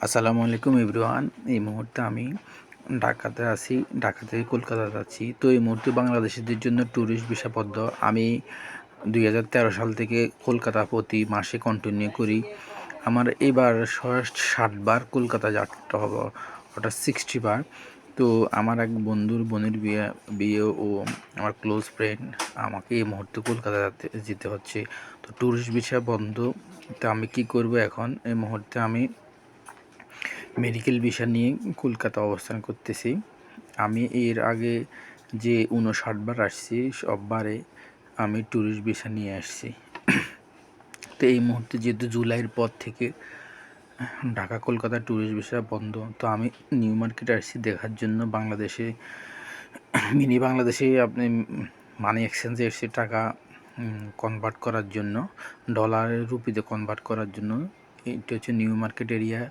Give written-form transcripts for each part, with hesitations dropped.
আসসালামু আলাইকুম এভরিওয়ান। এই মুহূর্তে আমি ঢাকাতে আছি, ঢাকা থেকে কলকাতা যাচ্ছি। তো এই মুহূর্তে বাংলাদেশিদের জন্য ট্যুরিস্ট ভিসা বন্ধ। আমি 2013 সাল থেকে কলকাতা প্রতি মাসে কন্টিনিউ করি। আমার এবার 60 বার কলকাতা যেতে হবে, ওটা 60 বার। তো আমার এক বন্ধুর বোনের বিয়ে ও আমার ক্লোজ ফ্রেন্ড আমাকে এই মুহূর্তে কলকাতা যেতে হচ্ছে। তো ট্যুরিস্ট ভিসা বন্ধ। তো আমি কি করব এখন? এই মুহূর্তে আমি মেডিকেল ভিসা নিয়ে কলকাতা অবস্থান করতেছি। আমি এর আগে যে 59 বার আসছি, সববারে আমি ট্যুরিস্ট ভিসা নিয়ে আসছি। তো এই মুহূর্তে যেহেতু জুলাইয়ের পর থেকে ঢাকা কলকাতা ট্যুরিস্ট ভিসা বন্ধ, তো আমি নিউ মার্কেটে আসছি দেখার জন্য বাংলাদেশে মিনি বাংলাদেশে আপনি মানি এক্সচেঞ্জে এসে টাকা কনভার্ট করার জন্য, ডলারের রুপিতে কনভার্ট করার জন্য। এটা হচ্ছে নিউ মার্কেট এরিয়া।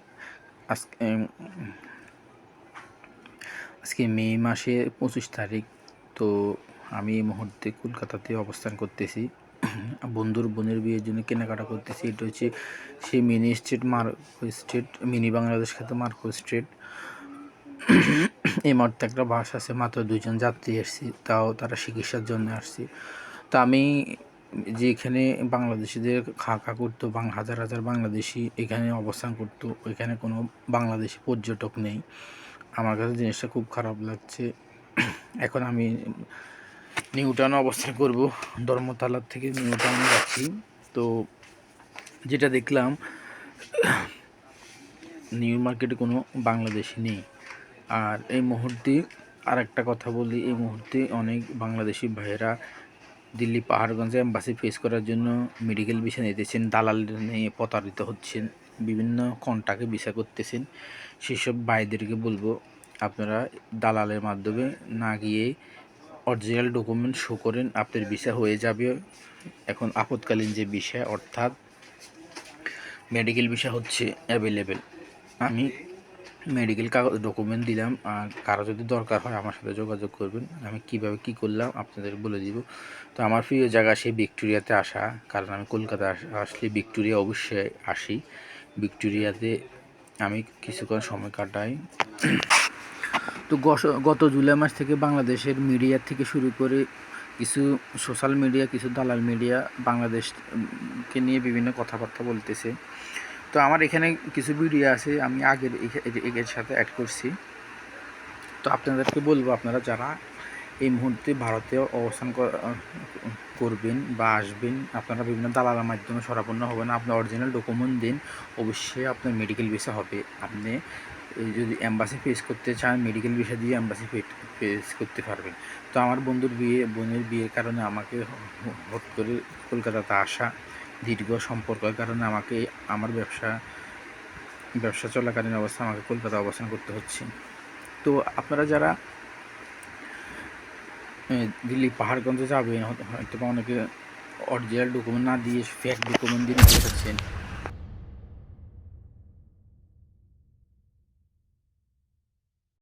আজকে মে মাসের 25 তারিখ। তো আমি এই মুহূর্তে কলকাতাতে অবস্থান করতেছি, বন্ধুর বোনের বিয়ের জন্য কেনাকাটা করতেছি। এটা হচ্ছে সেই mini street, Marco street, mini Bangladesh খ্যাত মার্কো স্ট্রিট। এই মুহূর্তে একটা বাস আছে, মাত্র 2জন যাত্রী আসছি, তাও তারা চিকিৎসার জন্য আসছি। তো আমি যেখানে বাংলাদেশিদের খাকা করতো, হাজার হাজার বাংলাদেশি এখানে অবস্থান করতো, ওইখানে কোনো বাংলাদেশি পর্যটক নেই। আমার কাছে জিনিসটা খুব খারাপ লাগছে। এখন আমি নিউ টাউনে অবস্থান করব, ধর্মতলার থেকে নিউ টাউনে যাচ্ছি। তো যেটা দেখলাম, নিউ মার্কেটে কোনো বাংলাদেশি নেই। আর এই মুহূর্তে আর একটা কথা বলি, এই মুহূর্তে অনেক বাংলাদেশি ভাইয়েরা দিল্লি পাহাড়গঞ্জে এম্বাসি ফেস করার জন্য মেডিকেল ভিসা নিতেছেন, দালাল নিয়ে প্রতারিত হচ্ছেন, বিভিন্ন কন্টাক্টে ভিসা করতেছেন। সেসব ভাইদেরকে বলবো, আপনারা দালালের মাধ্যমে না গিয়ে অরিজিনাল ডকুমেন্ট শো করেন, আপনার ভিসা হয়ে যাবে। এখন আপৎকালীন যে ভিসা অর্থাৎ মেডিকেল ভিসা হচ্ছে অ্যাভেলেবেল। আমি মেডিকেল কাগজ ডকুমেন্ট দিলাম, আর কারো যদি দরকার হয় আমার সাথে যোগাযোগ করবেন। আমি কিভাবে কি করলাম আপনাদের বলে দিব। তো আমার প্রিয় জায়গা সেই ভিক্টোরিয়াতে আসা, কারণ আমি কলকাতা আসলে ভিক্টোরিয়া অবশ্যই আসি। ভিক্টোরিয়াতে আমি কিছুক্ষণ সময় কাটাই। তো গত জুলাই মাস থেকে বাংলাদেশের মিডিয়া থেকে শুরু করে কিছু সোশ্যাল মিডিয়া, কিছু দালাল মিডিয়া বাংলাদেশকে নিয়ে বিভিন্ন কথাবার্তা বলতেছে। তো আমার এখানে কিছু ভিডিও আছে, আমি আগের এর সাথে অ্যাড করছি। তো আপনাদেরকে বলবো, আপনারা যারা এই মুহূর্তে ভারতে অবস্থান করবেন বা আসবেন, আপনারা বিভিন্ন দালালের মাধ্যমে সরাপন্ন হবে না। আপনি অরিজিনাল ডকুমেন্ট দিন, অবশ্যই আপনার মেডিকেল ভিসা হবে। আপনি যদি এম্বাসি ফেস করতে চান, মেডিকেল ভিসা দিয়ে এম্বাসি ফেস করতে পারবেন। তো আমার বোনের বিয়ের কারণে আমাকে হট করে কলকাতাতে আসা, দীর্ঘ সম্পর্কের কারণে আমাকে আমার ব্যবসা চলাকালীন অবস্থা আমাকে কলকাতা অবস্থান করতে হচ্ছে। তো আপনারা যারা দিল্লি পাহাড়গঞ্জে যাবেন, হয়তো বা অনেকে অরিজিনাল ডকুমেন্ট না দিয়ে ফেক ডকুমেন্ট দিয়ে নিতে চাচ্ছেন,